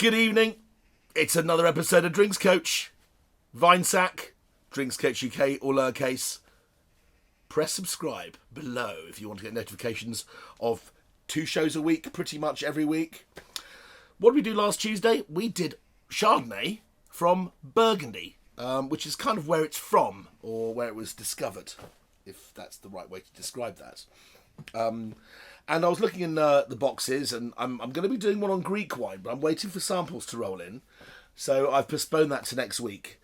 Good evening. It's another episode of Drinks Coach. Vinesack, Drinks Coach UK, all lowercase. Press subscribe below if you want to get notifications of 2 shows a week, pretty much every week. What did we do last Tuesday? We did Chardonnay from Burgundy, which is kind of where it's from, or where it was discovered, if that's the right way to describe that. And I was looking in the boxes, and I'm going to be doing one on Greek wine, but I'm waiting for samples to roll in. So I've postponed that to next week.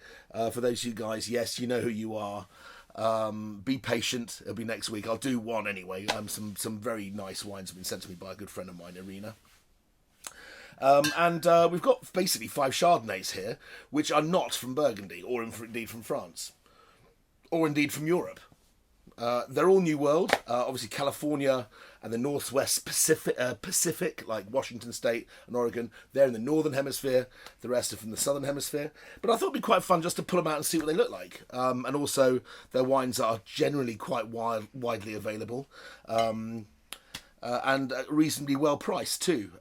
For those of you guys, yes, you know who you are. Be patient. It'll be next week. I'll do one anyway. Some very nice wines have been sent to me by a good friend of mine, Irina. And we've got basically 5 Chardonnays here, which are not from Burgundy, or indeed from France, or indeed from Europe. They're all New World, obviously California and the Northwest Pacific, like Washington State and Oregon. They're in the Northern Hemisphere, the rest are from the Southern Hemisphere. But I thought it'd be quite fun just to pull them out and see what they look like. And also, they're wines that are generally quite widely available, and reasonably well priced too.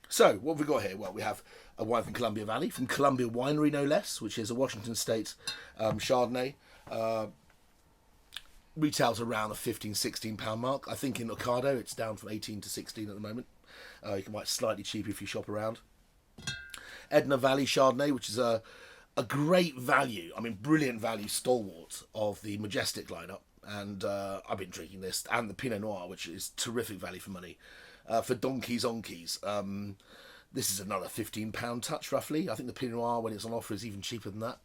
So, what have we got here? Well, we have a wine from Columbia Valley, from Columbia Winery no less, which is a Washington State Chardonnay. Retails around the £15-16 mark. I think in Ocado it's down from 18 to 16 at the moment. You can buy it slightly cheaper if you shop around. Edna Valley Chardonnay, which is a great value, brilliant value stalwart of the Majestic lineup. And I've been drinking this, and the Pinot Noir, which is terrific value for money. For donkeys onkeys. This is another £15 touch roughly. I think the Pinot Noir, when it's on offer, is even cheaper than that.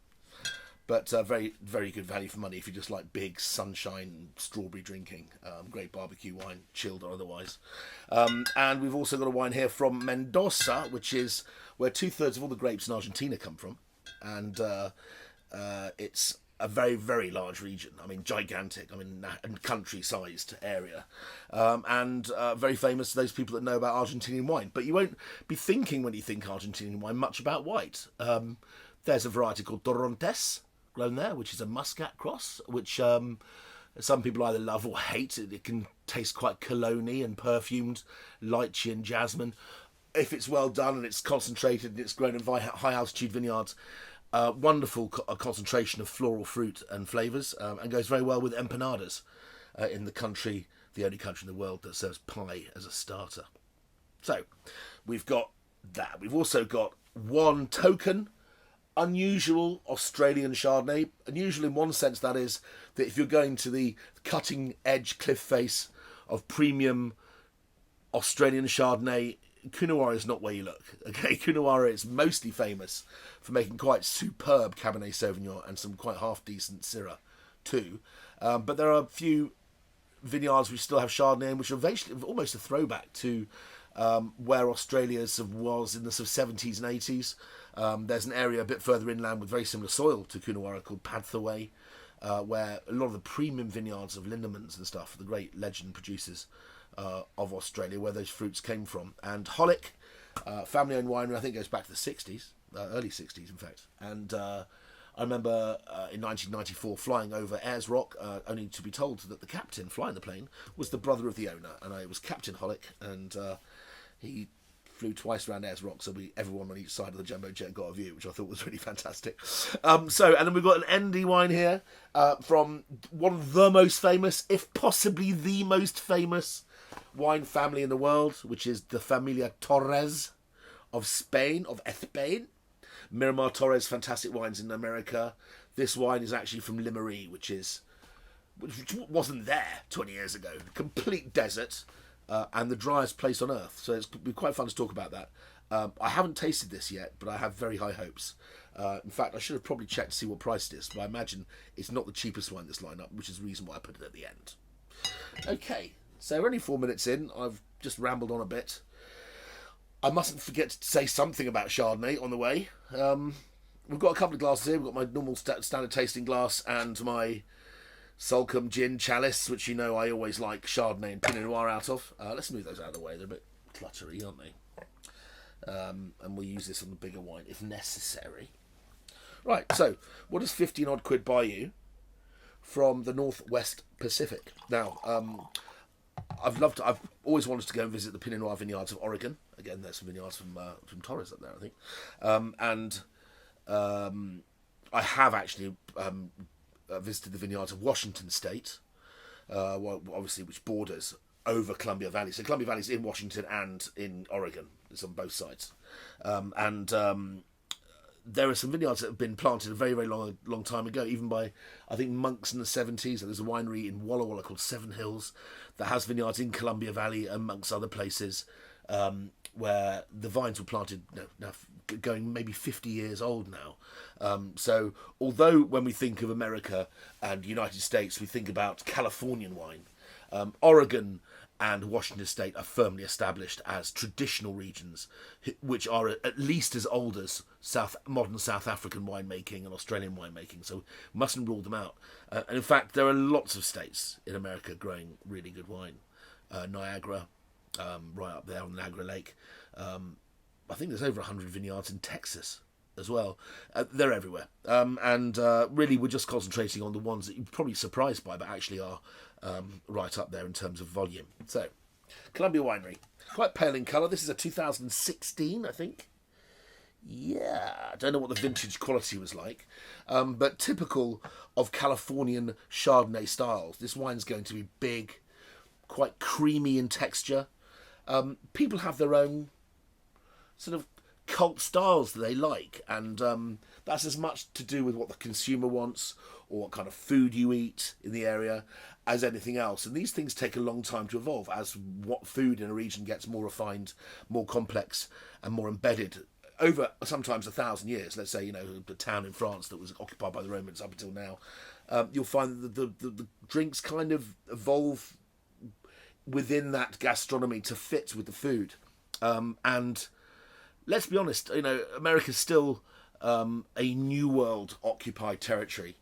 But very, very good value for money if you just like big sunshine strawberry drinking. Great barbecue wine, chilled or otherwise. And we've also got a wine here from Mendoza, which is where 2/3 of all the grapes in Argentina come from. And it's a very, very large region. Gigantic. Country-sized area. And very famous to those people that know about Argentinian wine. But you won't be thinking when you think Argentinian wine much about white. There's a variety called Torres grown there, which is a muscat cross, which some people either love or hate. It can taste quite cologne-y and perfumed, lychee and jasmine. If it's well done and it's concentrated and it's grown in high altitude vineyards, wonderful concentration of floral fruit and flavours, and goes very well with empanadas in the country, the only country in the world that serves pie as a starter. So we've got that. We've also got one token unusual Australian Chardonnay. Unusual in one sense, that is, that if you're going to the cutting edge cliff face of premium Australian Chardonnay, Coonawarra is not where you look. Okay, Coonawarra is mostly famous for making quite superb Cabernet Sauvignon and some quite half decent Syrah too. But there are a few vineyards which still have Chardonnay, which are basically almost a throwback to where Australia was in the sort of 70s and 80s. There's an area a bit further inland with very similar soil to Coonawarra called Padthaway, where a lot of the premium vineyards of Lindemans and stuff, the great legend producers of Australia, where those fruits came from. And Hollick, family-owned winery, I think goes back to the 60s, early 60s in fact. And I remember in 1994 flying over Ayers Rock, only to be told that the captain flying the plane was the brother of the owner, and it was Captain Hollick, and he flew twice around Ayers Rock, so everyone on each side of the jumbo jet got a view, which I thought was really fantastic. And then we've got an ND wine here from one of the most famous, if possibly the most famous wine family in the world, which is the Familia Torres of Spain. Miramar Torres, fantastic wines in America. This wine is actually from Limarí, which wasn't there 20 years ago. Complete desert. And the driest place on earth. So it's been quite fun to talk about that. I haven't tasted this yet, but I have very high hopes. In fact, I should have probably checked to see what price it is, but I imagine it's not the cheapest wine in this lineup, which is the reason why I put it at the end. Okay, so we're only 4 minutes in. I've just rambled on a bit. I mustn't forget to say something about Chardonnay on the way. We've got a couple of glasses here. We've got my normal standard tasting glass and my Salcombe gin chalice, which you know I always like Chardonnay and Pinot Noir out of. Let's move those out of the way. They're a bit cluttery, aren't they? And we'll use this on the bigger wine if necessary. Right, so what does 15 odd quid buy you from the Northwest Pacific? Now, I've always wanted to go and visit the Pinot Noir vineyards of Oregon. Again, there's some vineyards from Torres up there, I think. I have actually visited the vineyards of Washington State, obviously, which borders over Columbia Valley. So Columbia Valley is in Washington and in Oregon. It's on both sides. There are some vineyards that have been planted a very, very long time ago, even by, I think, monks in the 70s. There's a winery in Walla Walla called Seven Hills that has vineyards in Columbia Valley, amongst other places, where the vines were planted, now going maybe 50 years old now. So although when we think of America and United States, we think about Californian wine, Oregon and Washington State are firmly established as traditional regions, which are at least as old as modern South African winemaking and Australian winemaking. So mustn't rule them out. And in fact, there are lots of states in America growing really good wine. Niagara, right up there on the Niagara Lake. I think there's over 100 vineyards in Texas as well. They're everywhere. Really, we're just concentrating on the ones that you're probably surprised by, but actually are right up there in terms of volume. So, Columbia Winery. Quite pale in colour. This is a 2016, I think. Yeah, I don't know what the vintage quality was like. But typical of Californian Chardonnay styles. This wine's going to be big, quite creamy in texture. People have their own sort of cult styles that they like, and that's as much to do with what the consumer wants or what kind of food you eat in the area as anything else. And these things take a long time to evolve as what food in a region gets more refined, more complex and more embedded over sometimes 1,000 years. Let's say, the town in France that was occupied by the Romans up until now, you'll find that the drinks kind of evolve within that gastronomy to fit with the food. And let's be honest, America's still a New World occupied territory.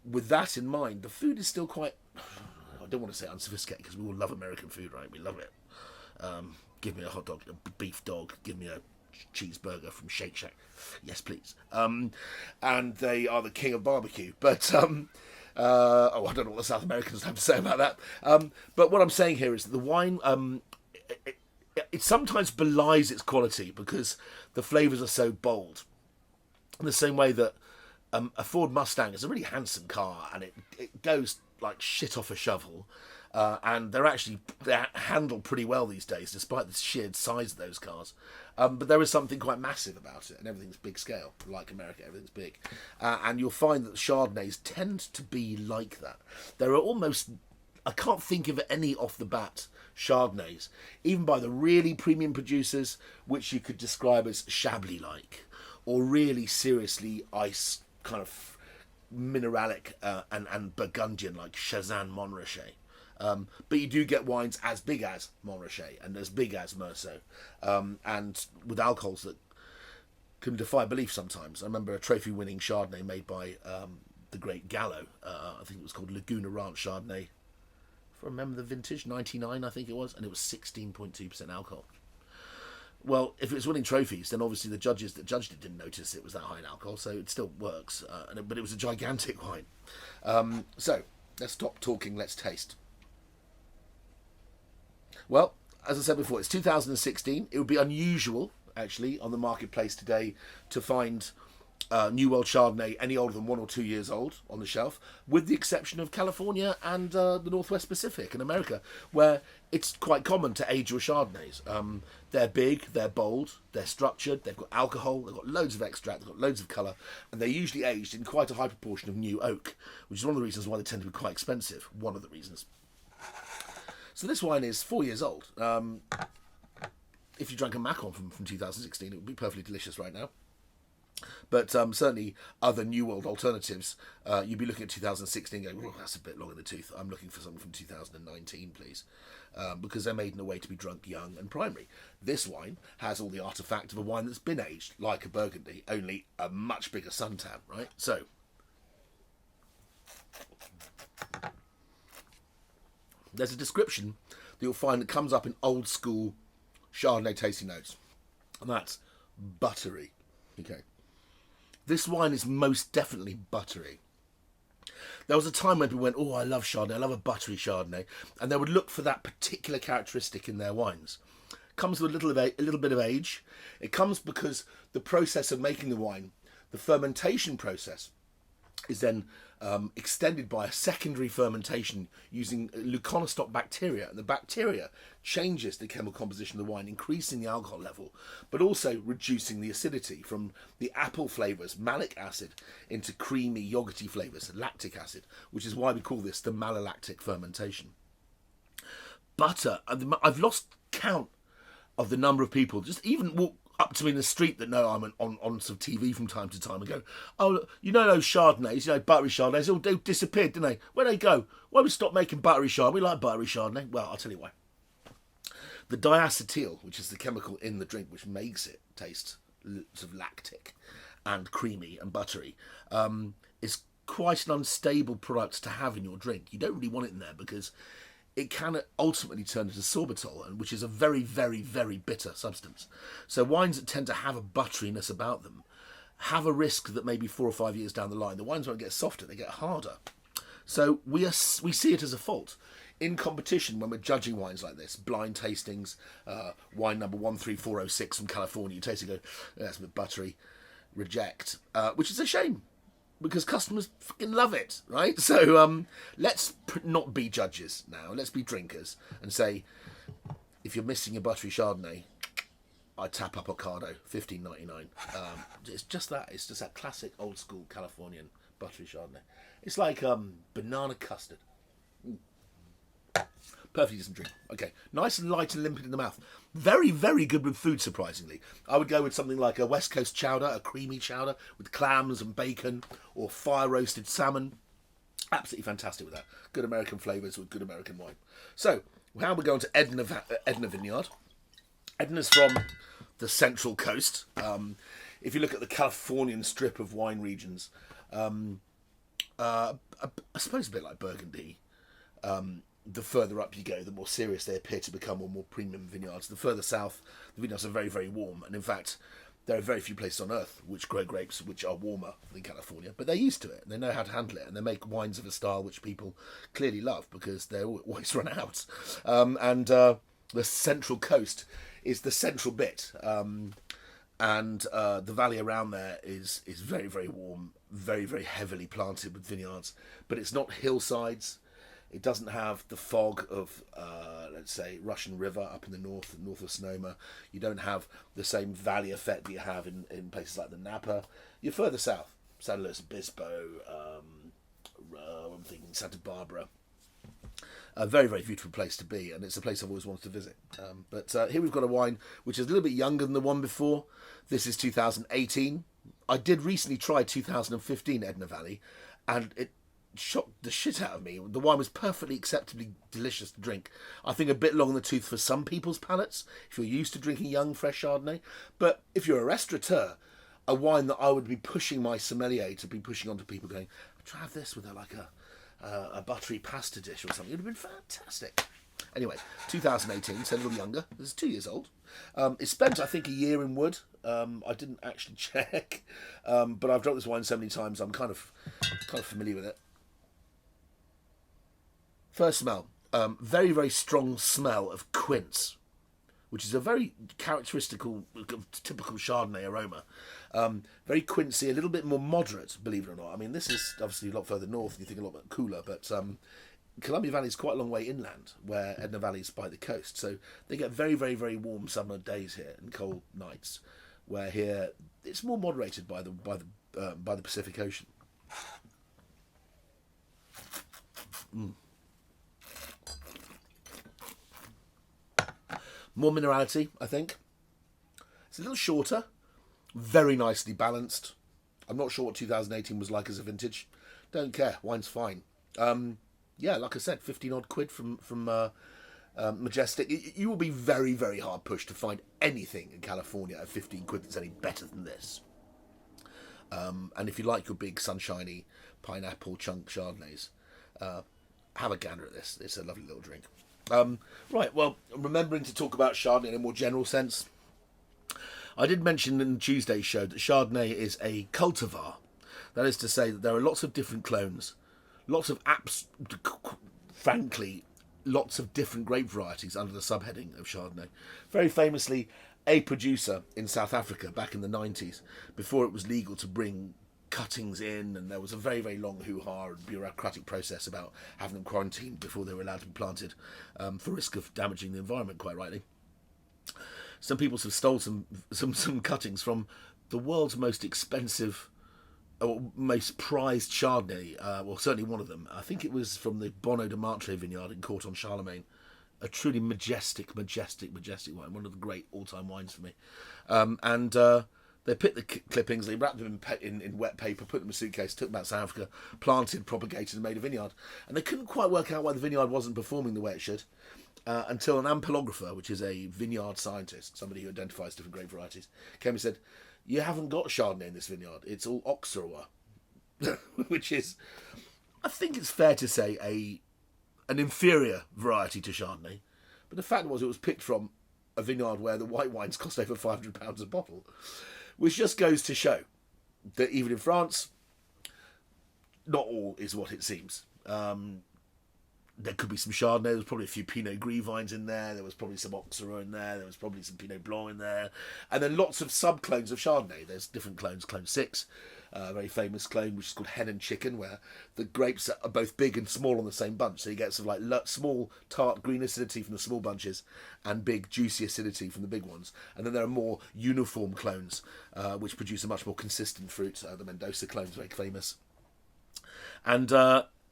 With that in mind, the food is still quite, I don't want to say unsophisticated, because we all love American food, right? We love it. Give me a hot dog, a beef dog, give me a cheeseburger from Shake Shack. Yes, please. And they are the king of barbecue. But, I don't know what the South Americans have to say about that. But what I'm saying here is that the wine, it sometimes belies its quality because the flavours are so bold. In the same way that a Ford Mustang is a really handsome car and it goes like shit off a shovel. And they're handled pretty well these days, despite the sheer size of those cars. But there is something quite massive about it, and everything's big scale. Like America, everything's big. And you'll find that the Chardonnays tend to be like that. There are almost, I can't think of any off the bat Chardonnays, even by the really premium producers, which you could describe as Chablis-like, or really seriously ice kind of mineralic and Burgundian like Chazanne Montrachet. But you do get wines as big as Montrachet and as big as Meursault, and with alcohols that can defy belief sometimes. I remember a trophy-winning Chardonnay made by the great Gallo. I think it was called Laguna Ranch Chardonnay. If I remember the vintage, 99 I think it was, and it was 16.2% alcohol. Well, if it was winning trophies, then obviously the judges that judged it didn't notice it was that high in alcohol, so it still works. But it was a gigantic wine. So, let's stop talking, let's taste. Well, as I said before, it's 2016. It would be unusual, actually, on the marketplace today to find New World Chardonnay any older than 1 or 2 years old on the shelf, with the exception of California and the Northwest Pacific in America, where it's quite common to age your Chardonnays. They're big, they're bold, they're structured, they've got alcohol, they've got loads of extract, they've got loads of colour, and they're usually aged in quite a high proportion of new oak, which is one of the reasons why they tend to be quite expensive. One of the reasons. So this wine is 4 years old. If you drank a Macon from 2016, it would be perfectly delicious right now. But certainly other New World alternatives, you'd be looking at 2016 going, oh, that's a bit long in the tooth. I'm looking for something from 2019, please. Because they're made in a way to be drunk young and primary. This wine has all the artefact of a wine that's been aged, like a Burgundy, only a much bigger suntan, right? So, there's a description that you'll find that comes up in old school Chardonnay tasting notes. And that's buttery. Okay. This wine is most definitely buttery. there was a time when people went, oh, I love Chardonnay, I love a buttery Chardonnay, and they would look for that particular characteristic in their wines. Comes with a little bit of age. It comes because the process of making the wine, the fermentation process, is then extended by a secondary fermentation using leuconostoc bacteria. And the bacteria changes the chemical composition of the wine, increasing the alcohol level, but also reducing the acidity from the apple flavours, malic acid, into creamy, yogurty flavours, lactic acid, which is why we call this the malolactic fermentation. Butter, I've lost count of the number of people, just even walk up to me in the street that know I'm on some TV from time to time and go, oh, you know those Chardonnays, buttery Chardonnays, all they disappeared, didn't they? Where'd they go? Why we stopped making buttery Chardonnay? We like buttery Chardonnay. Well, I'll tell you why. The diacetyl, which is the chemical in the drink which makes it taste sort of lactic and creamy and buttery, is quite an unstable product to have in your drink. You don't really want it in there because it can ultimately turn into sorbitol, which is a very, very, very bitter substance. So wines that tend to have a butteriness about them have a risk that maybe 4 or 5 years down the line, the wines won't get softer, they get harder. So we see it as a fault. In competition, when we're judging wines like this, blind tastings, wine number 13406 from California, you taste it and go, that's a bit buttery, reject, which is a shame, because customers fucking love it, right? So let's not be judges now. Let's be drinkers and say, if you're missing a buttery Chardonnay, I tap up Ocado, $15.99. It's just that. It's just that classic old school Californian buttery Chardonnay. It's like banana custard. Perfectly decent drink. Okay, nice and light and limpid in the mouth. Very, very good with food, surprisingly. I would go with something like a West Coast chowder, a creamy chowder with clams and bacon, or fire-roasted salmon. Absolutely fantastic with that. Good American flavours with good American wine. So, now we're going to Edna Vineyard. Edna's from the Central Coast. If you look at the Californian strip of wine regions, I suppose a bit like Burgundy, the further up you go, the more serious they appear to become, or more premium vineyards. The further south, the vineyards are very, very warm. And in fact, there are very few places on earth which grow grapes which are warmer than California. But they're used to it. They know how to handle it. And they make wines of a style which people clearly love because they always run out. The Central Coast is the central bit. The valley around there is very, very warm, very, very heavily planted with vineyards. But it's not hillsides. It doesn't have the fog of, let's say, Russian River up in the north of Sonoma. You don't have the same valley effect that you have in places like the Napa. You're further south, San Luis Obispo, I'm thinking Santa Barbara. A very, very beautiful place to be, and it's a place I've always wanted to visit. But here we've got a wine which is a little bit younger than the one before. This is 2018. I did recently try 2015 Edna Valley, and it shocked the shit out of me. The wine was perfectly acceptably delicious to drink. I think a bit long in the tooth for some people's palates, if you're used to drinking young, fresh Chardonnay. But if you're a restaurateur, a wine that I would be pushing my sommelier to be pushing onto people going, try have this with a buttery pasta dish or something. It would have been fantastic. Anyway, 2018, so a little younger. This is 2 years old. It spent, I think, a year in wood. I didn't actually check, but I've drunk this wine so many times, I'm kind of familiar with it. First smell, very, very strong smell of quince, which is a very typical Chardonnay aroma. Very quincy, a little bit more moderate, believe it or not. I mean, this is obviously a lot further north, and you think a lot more cooler, but Columbia Valley is quite a long way inland, where Edna Valley is by the coast. So they get very, very, very warm summer days here and cold nights, where here it's more moderated by the Pacific Ocean. More minerality, I think. It's a little shorter, very nicely balanced. I'm not sure what 2018 was like as a vintage. Don't care, wine's fine. Yeah, like I said, 15 odd quid from Majestic. You will be very, very hard pushed to find anything in California at 15 quid that's any better than this. And if you like your big sunshiny pineapple chunk Chardonnays, have a gander at this. It's a lovely little drink. Right, well, remembering to talk about Chardonnay in a more general sense, I did mention in Tuesday's show that Chardonnay is a cultivar. That is to say that there are lots of different clones, lots of frankly, lots of different grape varieties under the subheading of Chardonnay. Very famously, a producer in South Africa back in the 90s, before it was legal to bring cuttings in, and there was a very, very long hoo-ha and bureaucratic process about having them quarantined before they were allowed to be planted, for risk of damaging the environment, quite rightly. Some people have stole some cuttings from the world's most expensive, or most prized Chardonnay, well, certainly one of them. I think it was from the Bonneau de Martre vineyard in Court on Charlemagne. A truly majestic wine. One of the great all-time wines for me. They picked the clippings, they wrapped them in wet paper, put them in a suitcase, took them out to South Africa, planted, propagated, and made a vineyard. And they couldn't quite work out why the vineyard wasn't performing the way it should, until an ampelographer, which is a vineyard scientist, somebody who identifies different grape varieties, came and said, "You haven't got Chardonnay in this vineyard. It's all Auxerrois," which is, I think it's fair to say, an inferior variety to Chardonnay. But the fact was, it was picked from a vineyard where the white wines cost over £500 a bottle, which just goes to show that even in France, not all is what it seems. There could be some Chardonnay, there was probably a few Pinot Gris vines in there was probably some Auxerrois in there was probably some Pinot Blanc in there, and then lots of sub-clones of Chardonnay. There's different clones, Clone 6, a very famous clone, which is called Hen and Chicken, where the grapes are both big and small on the same bunch, so you get sort of like small, tart, green acidity from the small bunches, and big, juicy acidity from the big ones. And then there are more uniform clones, which produce a much more consistent fruit. The Mendoza clone is very famous. And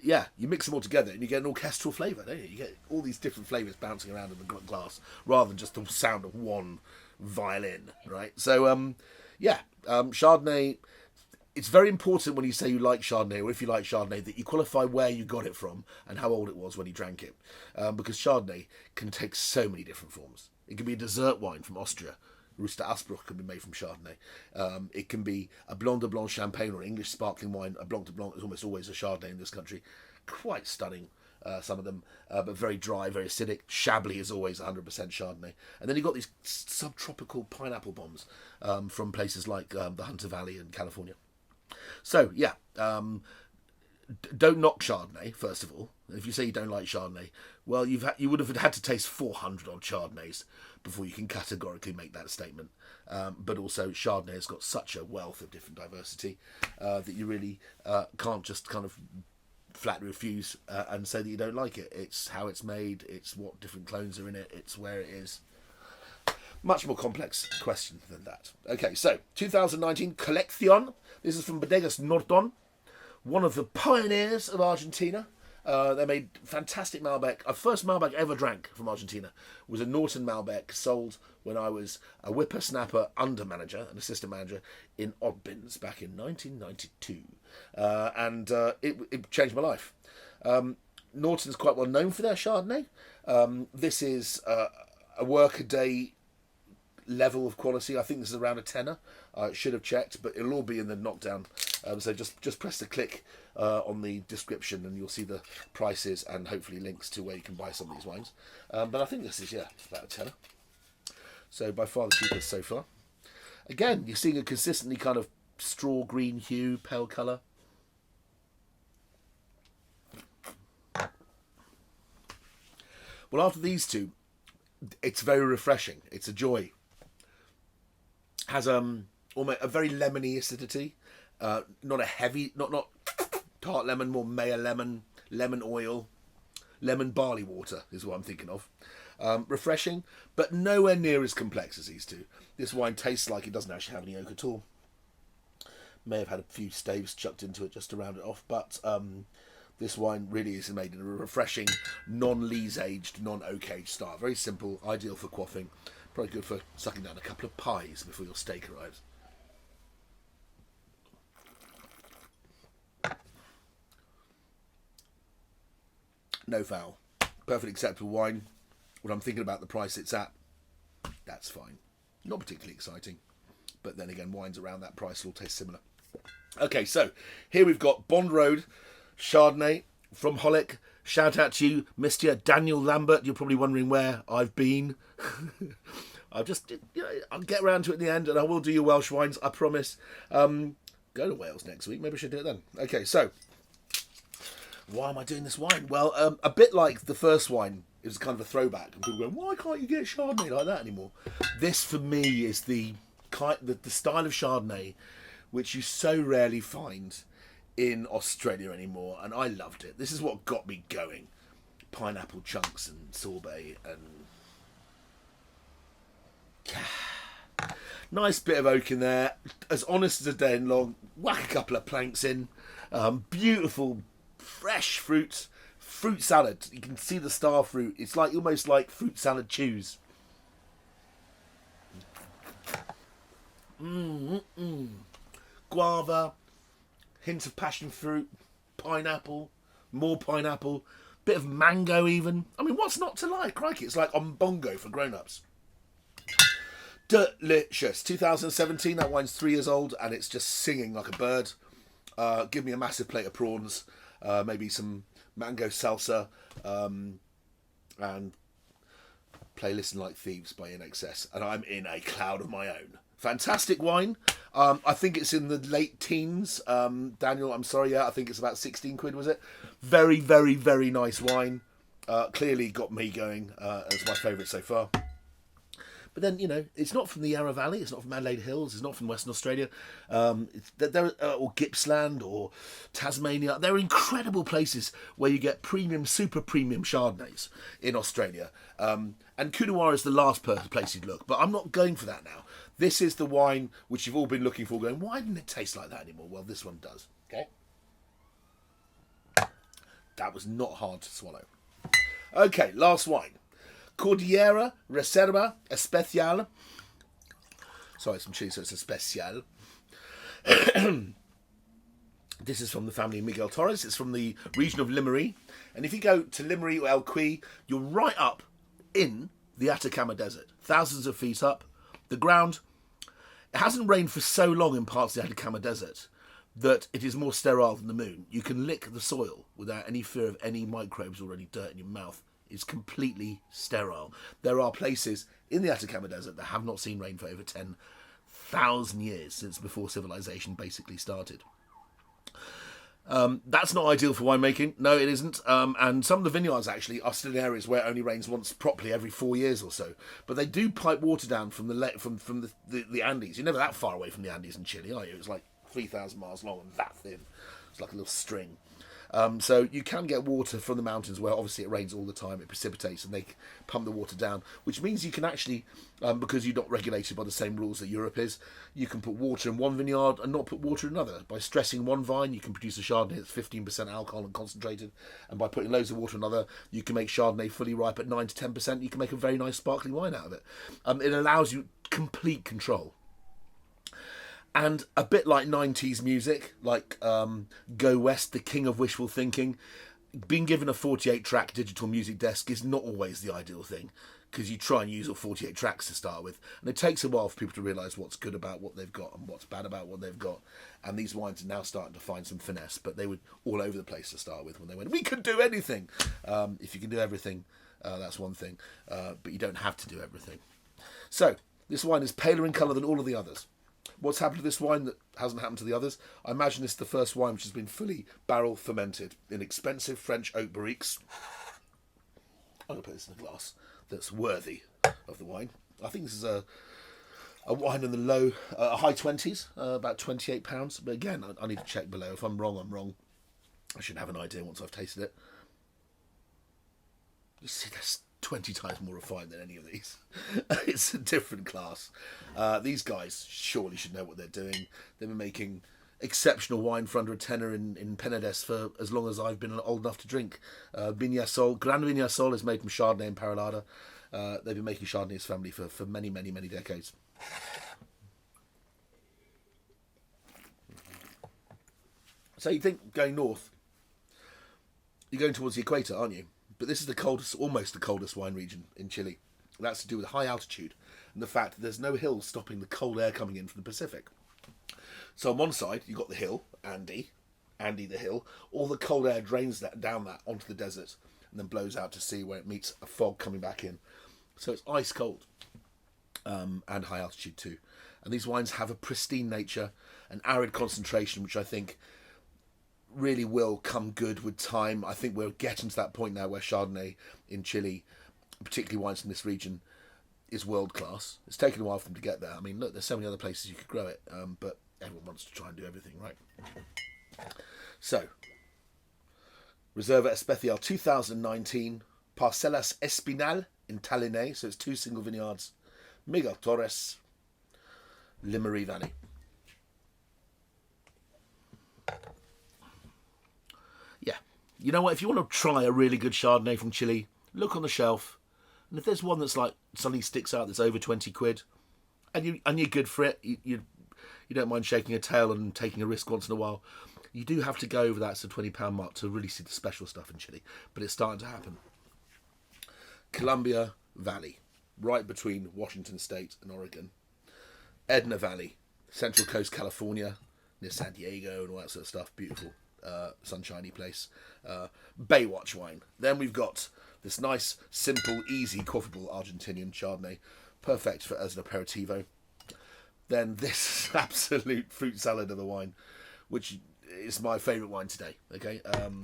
yeah, you mix them all together and you get an orchestral flavour, don't you? You get all these different flavours bouncing around in the glass, rather than just the sound of one violin, right? So, Chardonnay, it's very important when you say you like Chardonnay, or if you like Chardonnay, that you qualify where you got it from and how old it was when you drank it. Because Chardonnay can take so many different forms. It can be a dessert wine from Austria. Rooster Asbruch can be made from Chardonnay. It can be a Blanc de Blanc champagne or English sparkling wine. A Blanc de Blanc is almost always a Chardonnay in this country. Quite stunning, some of them, but very dry, very acidic. Chablis is always 100% Chardonnay. And then you've got these subtropical pineapple bombs from places like the Hunter Valley in California. So, yeah, don't knock Chardonnay, first of all. If you say you don't like Chardonnay, well, you would have had to taste 400 odd Chardonnays before you can categorically make that statement. But also, Chardonnay has got such a wealth of different diversity that you really can't just kind of flatly refuse and say that you don't like it. It's how it's made, it's what different clones are in it, it's where it is. Much more complex question than that. Okay, so 2019 Colección. This is from Bodega's Norton, one of the pioneers of Argentina. They made fantastic Malbec. Our first Malbec ever drank from Argentina was a Norton Malbec, sold when I was a whippersnapper under manager, an assistant manager in Oddbins back in 1992. And it changed my life. Norton's quite well known for their Chardonnay. This is a workaday level of quality. I think this is around a tenner. I should have checked, but it'll all be in the knockdown. So just press the click on the description and you'll see the prices and hopefully links to where you can buy some of these wines. But I think this is, about a tenner. So by far the cheapest so far. Again, you're seeing a consistently kind of straw green hue, pale colour. Well, after these two, it's very refreshing. It's a joy. Has almost a very lemony acidity. Not a heavy, not tart lemon, more Meyer lemon, lemon oil, lemon barley water is what I'm thinking of. Refreshing, but nowhere near as complex as these two. This wine tastes like it doesn't actually have any oak at all. May have had a few staves chucked into it just to round it off, but this wine really is made in a refreshing, non-lees aged, non-oak aged style. Very simple, ideal for quaffing. Probably good for sucking down a couple of pies before your steak arrives. No foul. Perfectly acceptable wine. When I'm thinking about the price it's at, that's fine. Not particularly exciting. But then again, wines around that price will taste similar. Okay, so here we've got Bond Road Chardonnay from Hollick. Shout out to you, Mr. Daniel Lambert. You're probably wondering where I've been. I'll get around to it in the end, and I will do your Welsh wines, I promise. Go to Wales next week. Maybe I should do it then. Okay, so Why am I doing this wine? Well, a bit like the first wine, it was kind of a throwback. And people going, why can't you get Chardonnay like that anymore? This, for me, is the style of Chardonnay which you so rarely find in Australia anymore. And I loved it. This is what got me going. Pineapple chunks and sorbet and... Nice bit of oak in there. As honest as a day and long. Whack a couple of planks in. Beautiful, fresh fruit salad. You can see the star fruit. It's like almost like fruit salad chews. Guava, hint of passion fruit, pineapple, more pineapple, bit of mango even. I mean, what's not to like? Crikey, it's like on bongo for grown-ups. Delicious. 2017, that wine's 3 years old and it's just singing like a bird. Give me a massive plate of prawns, maybe some mango salsa, and play Listen Like Thieves by INXS, and I'm in a cloud of my own. Fantastic wine. I think it's in the late teens. Daniel, I'm sorry, yeah, I think it's about 16 quid, was it? Very, very, very nice wine. Clearly got me going as my favourite so far. But then, you know, it's not from the Yarra Valley, it's not from Adelaide Hills, it's not from Western Australia, or Gippsland or Tasmania. There are incredible places where you get premium, super premium Chardonnays in Australia. And Coonawarra is the last place you'd look, but I'm not going for that now. This is the wine which you've all been looking for, going, why didn't it taste like that anymore? Well, this one does. Okay. That was not hard to swallow. Okay, last wine. Cordillera, Reserva, Especial. Sorry, some cheese, so it's Especial. This is from the family of Miguel Torres. It's from the region of Limarí. And if you go to Limarí or El Cui, you're right up in the Atacama Desert. Thousands of feet up. The ground, it hasn't rained for so long in parts of the Atacama Desert that it is more sterile than the moon. You can lick the soil without any fear of any microbes or any dirt in your mouth. It's completely sterile. There are places in the Atacama Desert that have not seen rain for over 10,000 years, since before civilization basically started. That's not ideal for winemaking. No, it isn't. And some of the vineyards actually are still in areas where it only rains once properly every 4 years or so. But they do pipe water down from the Andes. You're never that far away from the Andes in Chile, are you? It's like 3,000 miles long and that thin. It's like a little string. So you can get water from the mountains where obviously it rains all the time, it precipitates, and they pump the water down, which means you can actually, because you're not regulated by the same rules that Europe is, you can put water in one vineyard and not put water in another. By stressing one vine, you can produce a Chardonnay that's 15% alcohol and concentrated, and by putting loads of water in another, you can make Chardonnay fully ripe at 9 to 10%. You can make a very nice sparkling wine out of it. It allows you complete control. And a bit like 90s music, like Go West, the king of wishful thinking, being given a 48-track digital music desk is not always the ideal thing, because you try and use all 48 tracks to start with. And it takes a while for people to realise what's good about what they've got and what's bad about what they've got. And these wines are now starting to find some finesse, but they were all over the place to start with when they went, we can do anything. If you can do everything, that's one thing, but you don't have to do everything. So, this wine is paler in colour than all of the others. What's happened to this wine that hasn't happened to the others? I imagine this is the first wine which has been fully barrel fermented in expensive French oak barriques. I'm going to put this in a glass that's worthy of the wine. I think this is a wine in the low, high 20s, about £28. But again, I need to check below. If I'm wrong, I'm wrong. I should have an idea once I've tasted it. You see, that's 20 times more refined than any of these. It's a different class. These guys surely should know what they're doing. They've been making exceptional wine for under a tenner in Penedès for as long as I've been old enough to drink. Viña Sol, Gran Viña Sol is made from Chardonnay and Parellada. They've been making Chardonnay as family for many, many, many decades. So you think going north, you're going towards the equator, aren't you? But this is the coldest, almost the coldest wine region in Chile. That's to do with high altitude and the fact that there's no hill stopping the cold air coming in from the Pacific. So on one side, you've got the hill, Andy the hill. All the cold air drains down that onto the desert and then blows out to sea where it meets a fog coming back in. So it's ice cold and high altitude too. And these wines have a pristine nature, an arid concentration, which I think really will come good with time. I think we're getting to that point now where Chardonnay in Chile, particularly wines in this region, is world class. It's taken a while for them to get there. I mean, look, there's so many other places you could grow it, but everyone wants to try and do everything, right? So, Reserva Especial 2019, Parcelas Espinal in Tallinnay, so it's 2 single vineyards, Miguel Torres, Limarí Valle. Yeah, you know what, if you want to try a really good Chardonnay from Chile, look on the shelf, and if there's one that's like suddenly sticks out that's over 20 quid, and you're good for it, you don't mind shaking a tail and taking a risk once in a while, you do have to go over that £20 mark to really see the special stuff in Chile. But it's starting to happen. Columbia Valley, right between Washington State and Oregon. Edna Valley, Central Coast, California, near San Diego and all that sort of stuff. Beautiful, sunshiny place. Baywatch wine. Then we've got this nice, simple, easy, quaffable Argentinian Chardonnay, perfect as an aperitivo. Then this absolute fruit salad of a wine, which is my favourite wine today. Okay,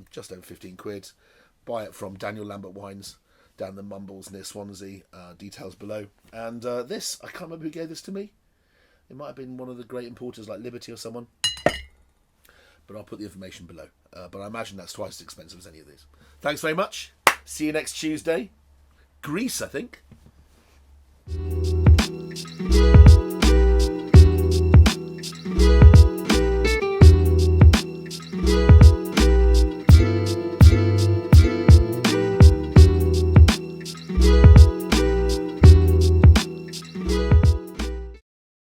just over 15 quid. Buy it from Daniel Lambert Wines down the Mumbles near Swansea. Details below. And this, I can't remember who gave this to me. It might have been one of the great importers like Liberty or someone. But I'll put the information below. But I imagine that's twice as expensive as any of these. Thanks very much. See you next Tuesday. Greece, I think.